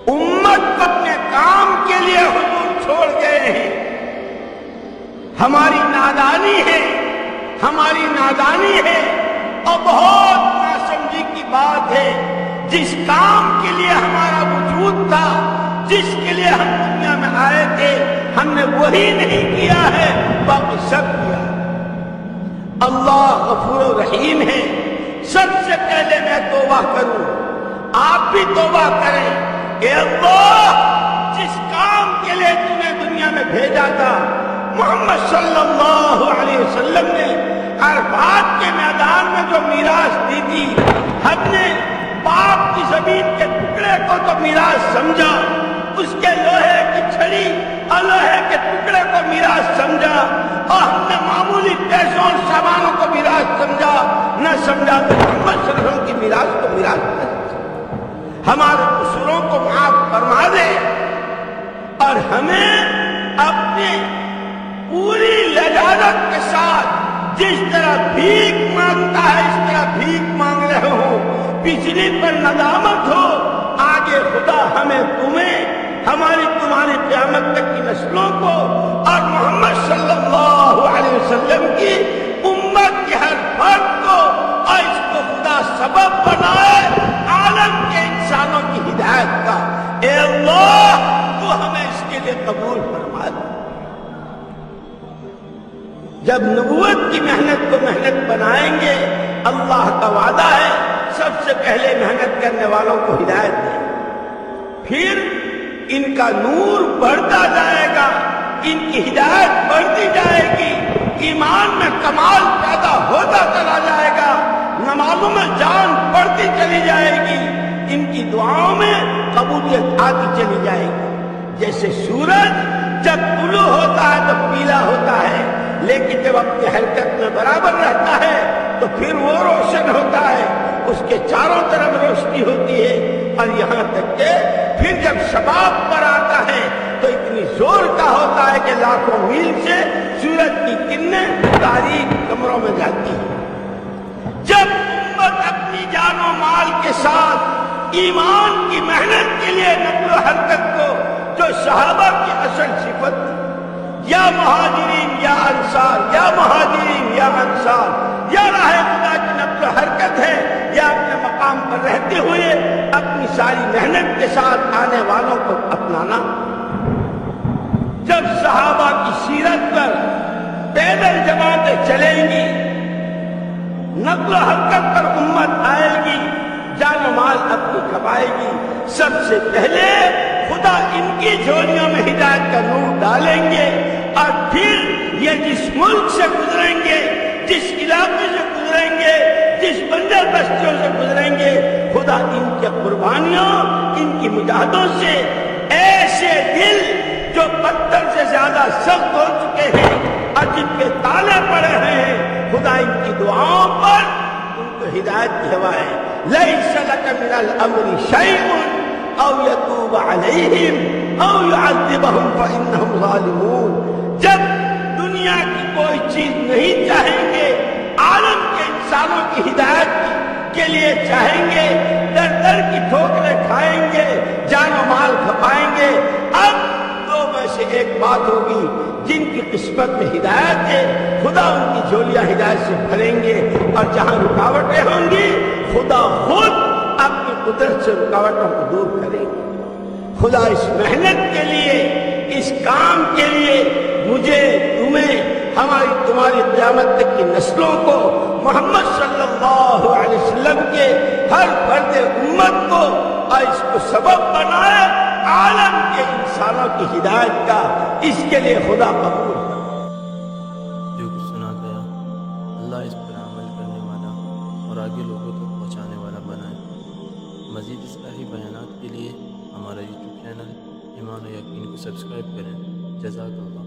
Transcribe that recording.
उम्मत को अपने काम के लिए हुजूर छोड़ गए हैं। हमारी नादानी है, हमारी नादानी है और बहुत नासमझी की बात है। जिस काम के लिए हमारा वजूद था, जिसके लिए हम दुनिया में आए थे, हमने वही नहीं किया है, बाकी सब किया। अल्लाह गफूर रहीम है। सबसे पहले मैं तौबा करूं, आप भी तौबा करें। ए अल्लाह, जिस काम के लिए तूने दुनिया में भेजा था, मोहम्मद सल्लल्लाहु अलैहि वसल्लम ने अरफात के मैदान में जो मीरास दी थी, हमने पाप की जमीन के टुकड़े को तो मीरास समझा, उसके लोहे की छड़ी और लोहे के टुकड़े को मीरास समझा, और हमने मामूली पैसों और सामानों को मीरास समझा। न समझा तो मोहम्मद सल्लल्लाहु अलैहि वसल्लम की मीरास को मीरास न समझा। हमारे कसूरों को माफ फरमा दे और हमें अपने पूरी लजाजत के साथ जिस तरह भीख मांगता है, इस तरह भीख मांग रहे हो, पिछली पर नदामत हो। आगे खुदा हमें, तुम्हें, हमारी तुम्हारी क़यामत तक की नस्लों को और मोहम्मद सल्लल्लाहु अलैहि वसल्लम की उम्मत के हर फर्द को और इसको खुदा सबब बनाए आलम के इंसानों की हिदायत का। ए अल्लाह, तू हमें इसके लिए कबूल फरमा दे। जब नबूवत की मेहनत को मेहनत बनाएंगे, अल्लाह का वादा है सबसे पहले मेहनत करने वालों को हिदायत दें, फिर इनका नूर बढ़ता जाएगा, इनकी हिदायत बढ़ती जाएगी, ईमान में कमाल पैदा होता चला जाएगा, नमाजों में जान बढ़ती चली जाएगी, इनकी दुआओं में कबूलियत आती चली जाएगी। जैसे सूरज जब तुलू होता है तो पीला होता है, लेकिन जब अपनी हरकत में बराबर रहता है तो फिर वो रोशन होता है, उसके चारों तरफ रोशनी होती है। और यहाँ तक के फिर जब शबाब पर आता है तो इतनी जोर का होता है कि लाखों मील से सूरज की किरणें तारीक कमरों में जाती है। जब उम्मत अपनी जानो माल के साथ ईमान की मेहनत के लिए नक़्ल हरकत को, जो सहाबा की असल सिफत, या मुहाजिरीन या अंसार, या मुहाजिरीन या अंसार, या राह खुदा की नक़्ल हरकत है, या अपने मकाम पर रहते हुए अपनी सारी मेहनत के साथ आने वालों को अपनाना। जब सहाबा की सीरत पर पैदल जमातें चलेंगी, नक़्ल हरकत पर उम्मत आएगी, जानो माल अपनी खपाएगी, सबसे पहले खुदा इनकी झोलियों में हिदायत का नूर डालेंगे और फिर ये जिस मुल्क से गुजरेंगे, जिस इलाके से गुजरेंगे, जिस बंजर बस्तियों से गुजरेंगे, खुदा इनके कुर्बानियों, इनकी मुजाहदों से ऐसे दिल जो पत्थर से ज्यादा सख्त हो चुके हैं और जिनके ताले पड़े हैं, खुदा इनकी दुआओं पर उनको हिदायत की हवा है। लैसा लका मिनल अम्रि शैउन औ यतूब अलैहिम औ युअज़्ज़िबहुम फइन्नहुम ज़ालिमून। जब दुनिया की कोई चीज नहीं चाहेंगे, आलम के इंसानों की हिदायत के लिए चाहेंगे, दर दर की ठोकरें खाएंगे, जानो माल खपाएंगे, अब दो में से एक बात होगी, जिनकी किस्मत में हिदायत है, खुदा उनकी झोलियां हिदायत से भरेंगे, और जहां रुकावटें होंगी, खुदा खुद अपनी कुदरत से रुकावटों को दूर करेंगे। खुदा इस मेहनत के लिए, इस काम के लिए मुझे, तुम्हें, हमारी तुम्हारी क़यामत तक की नस्लों को मोहम्मद सल्लल्लाहु अलैहि वसल्लम के हर फर्द उम्मत को और इसको सबब बनाए आलम के इंसानों की हिदायत का। इसके लिए खुदा कबूल। जो कुछ सुना गया, अल्लाह इस पर अमल करने वाला और आगे लोगों तक पहुँचाने वाला बनाए। मज़ीद इस्लाही बयानात के लिए हमारा यूट्यूब चैनल ईमान और यकीन को सब्सक्राइब करें। जज़ाकल्लाह।